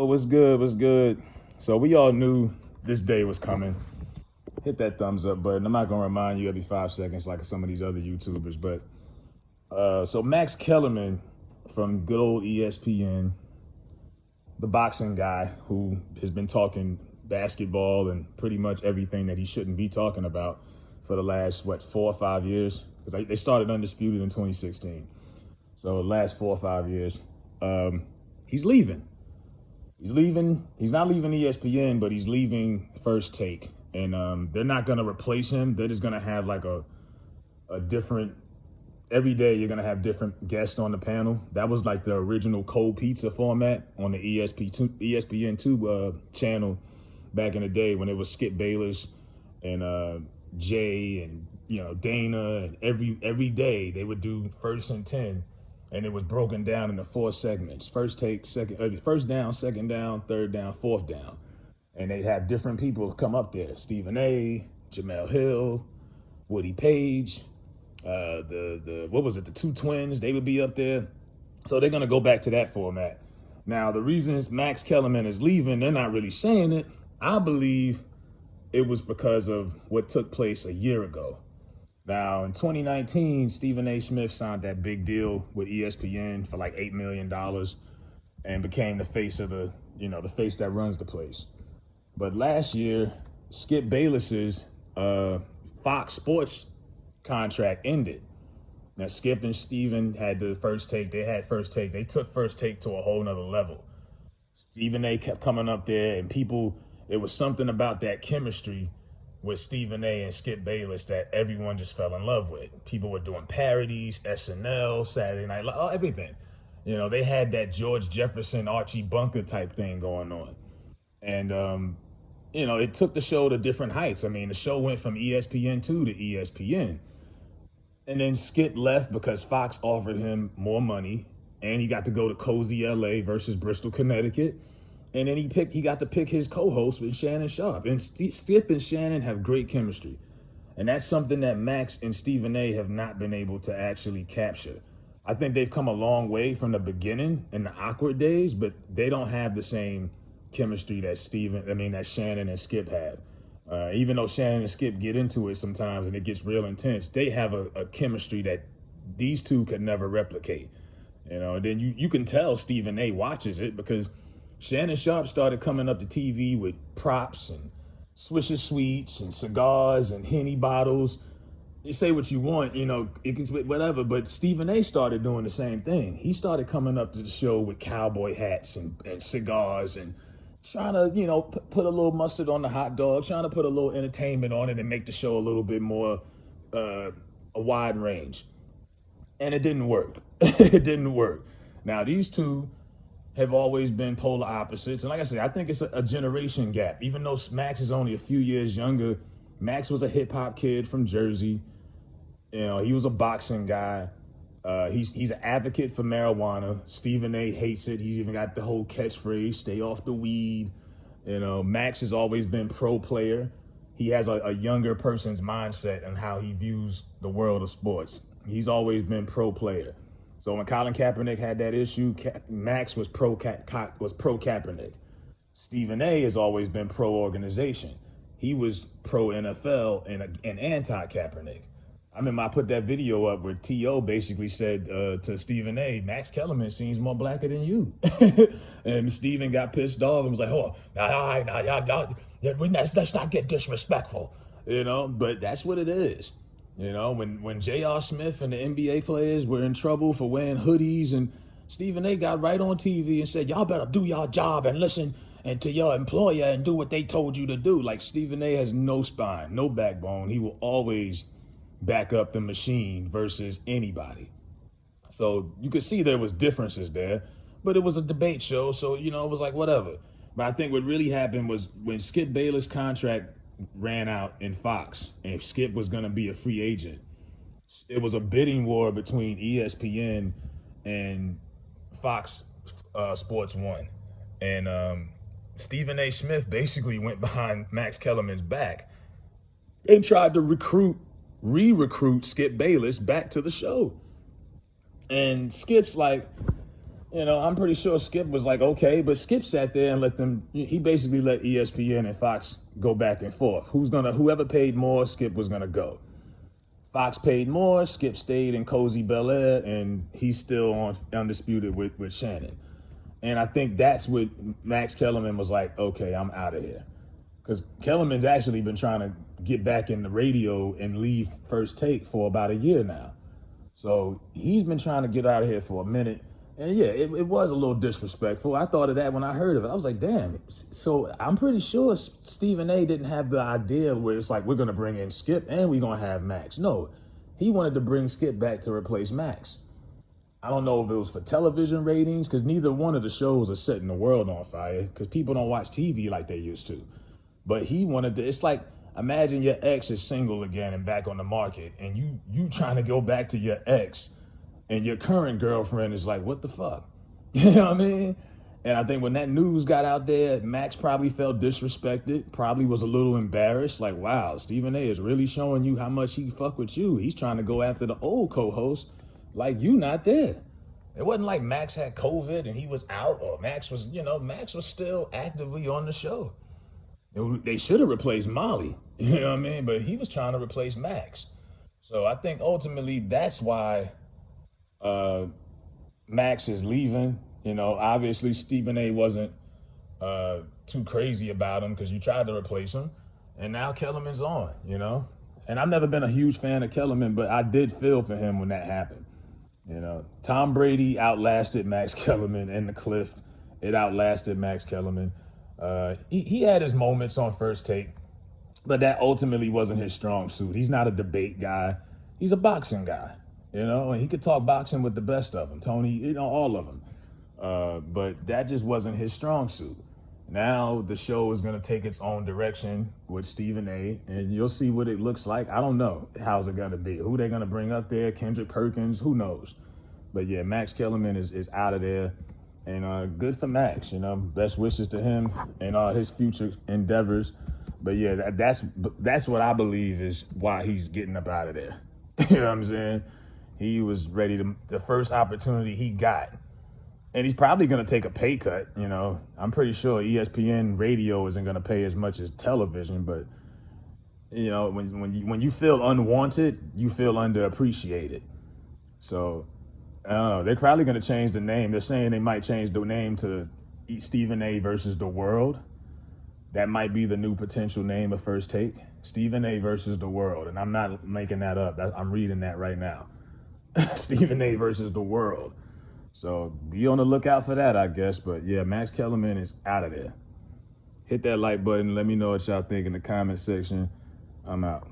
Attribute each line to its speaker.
Speaker 1: what's good? What's good? So we all knew this day was coming. Hit that thumbs up button. I'm not gonna remind you every 5 seconds like some of these other YouTubers, but so Max Kellerman from good old ESPN, the boxing guy who has been talking basketball and pretty much everything that he shouldn't be talking about for the last 4 or 5 years, because they started Undisputed in 2016. So the last 4 or 5 years, he's leaving. He's leaving. He's not leaving ESPN, but he's leaving First Take. And they're not going to replace him. They're just going to have like a different, every day you're going to have different guests on the panel. That was like the original cold pizza format on the ESPN2 channel back in the day when it was Skip Bayless and Jay and, Dana. And every day they would do First and 10. And it was broken down into 4 segments: first take, first down, second down, third down, fourth down. And they'd have different people come up there: Stephen A., Jamel Hill, Woody Page, the two twins. They would be up there. So they're gonna go back to that format. Now the reasons Max Kellerman is leaving, they're not really saying it. I believe it was because of what took place a year ago. Now, in 2019, Stephen A. Smith signed that big deal with ESPN for like $8 million and became the face of the face that runs the place. But last year, Skip Bayless's Fox Sports contract ended. Now, Skip and Stephen had the First Take. They had First Take. They took First Take to a whole nother level. Stephen A. kept coming up there, and it was something about that chemistry with Stephen A. and Skip Bayless that everyone just fell in love with. People were doing parodies, SNL, Saturday Night Live, everything. They had that George Jefferson, Archie Bunker type thing going on. And, it took the show to different heights. I mean, the show went from ESPN2 to ESPN. And then Skip left because Fox offered him more money, and he got to go to Cozy LA versus Bristol, Connecticut. And then he got to pick his co-host with Shannon Sharp. And Skip and Shannon have great chemistry. And that's something that Max and Stephen A. have not been able to actually capture. I think they've come a long way from the beginning in the awkward days, but they don't have the same chemistry that Shannon and Skip have. Even though Shannon and Skip get into it sometimes and it gets real intense, they have a chemistry that these two could never replicate. Then you can tell Stephen A. watches it because Shannon Sharp started coming up to TV with props and Swisher Sweets and cigars and Henny bottles. You say what you want, it can whatever, but Stephen A. started doing the same thing. He started coming up to the show with cowboy hats and cigars and trying to, put a little mustard on the hot dog, trying to put a little entertainment on it and make the show a little bit more a wide range. And it didn't work. It didn't work. Now, these two have always been polar opposites. And like I said, I think it's a generation gap. Even though Max is only a few years younger, Max was a hip hop kid from Jersey. He was a boxing guy. He's an advocate for marijuana. Stephen A. hates it. He's even got the whole catchphrase, stay off the weed. Max has always been pro player. He has a younger person's mindset and how he views the world of sports. He's always been pro player. So when Colin Kaepernick had that issue, Max was pro Kaepernick. Stephen A. has always been pro organization. He was pro NFL and anti Kaepernick. I remember I put that video up where T.O. basically said to Stephen A., Max Kellerman seems more blacker than you. And Stephen got pissed off and was like, oh, let's not get disrespectful, but that's what it is. When J.R. Smith and the NBA players were in trouble for wearing hoodies, and Stephen A. got right on TV and said, y'all better do your job and listen and to your employer and do what they told you to do. Like, Stephen A. has no spine, no backbone. He will always back up the machine versus anybody. So you could see there was differences there, but it was a debate show. So, it was like, whatever. But I think what really happened was when Skip Bayless' contract ran out in Fox and Skip was going to be a free agent, it was a bidding war between ESPN and Fox Sports 1. And Stephen A. Smith basically went behind Max Kellerman's back and tried to re-recruit Skip Bayless back to the show. And Skip's like, I'm pretty sure Skip was like, okay, but Skip sat there and he basically let ESPN and Fox go back and forth. Whoever paid more, Skip was gonna go. Fox paid more, Skip stayed in Cozy Bel Air, and he's still on Undisputed with Shannon. And I think that's what Max Kellerman was like, okay, I'm out of here. Because Kellerman's actually been trying to get back in the radio and leave First Take for about a year now. So he's been trying to get out of here for a minute. And yeah, it was a little disrespectful. I thought of that when I heard of it. I was like, damn. So I'm pretty sure Stephen A didn't have the idea where it's like, we're going to bring in Skip and we're going to have Max. No, he wanted to bring Skip back to replace Max. I don't know if it was for television ratings, because neither one of the shows are setting the world on fire, because people don't watch TV like they used to. But he wanted to, it's like, imagine your ex is single again and back on the market, and you trying to go back to your ex, and your current girlfriend is like, what the fuck? You know what I mean? And I think when that news got out there, Max probably felt disrespected, probably was a little embarrassed, like, wow, Stephen A is really showing you how much he fuck with you. He's trying to go after the old co-host, like you not there. It wasn't like Max had COVID and he was out, or Max was still actively on the show. They should have replaced Molly, you know what I mean? But he was trying to replace Max. So I think ultimately that's why Max is leaving. Obviously Stephen A wasn't too crazy about him, because you tried to replace him, and now Kellerman's on, And I've never been a huge fan of Kellerman, but I did feel for him when that happened. Tom Brady outlasted Max Kellerman in the cliff. It outlasted Max Kellerman. He had his moments on First Take, but that ultimately wasn't his strong suit. He's not a debate guy. He's a boxing guy, and he could talk boxing with the best of them. Tony, all of them. But that just wasn't his strong suit. Now the show is going to take its own direction with Stephen A, and you'll see what it looks like. I don't know how's it going to be. Who they're going to bring up there, Kendrick Perkins, who knows? But yeah, Max Kellerman is out of there, and good for Max. Best wishes to him and his future endeavors. But yeah, that's what I believe is why he's getting up out of there. You know what I'm saying? He was ready the first opportunity he got. And he's probably going to take a pay cut. I'm pretty sure ESPN radio isn't going to pay as much as television, but when you feel unwanted, you feel underappreciated. So I don't know. They're probably going to change the name. They're saying they might change the name to Stephen A versus the World. That might be the new potential name of First Take. Stephen A versus the World. And I'm not making that up. I'm reading that right now. Stephen A versus the World. So be on the lookout for that, I guess. But yeah, Max Kellerman is out of there. Hit that like button. Let me know what y'all think in the comment section. I'm out.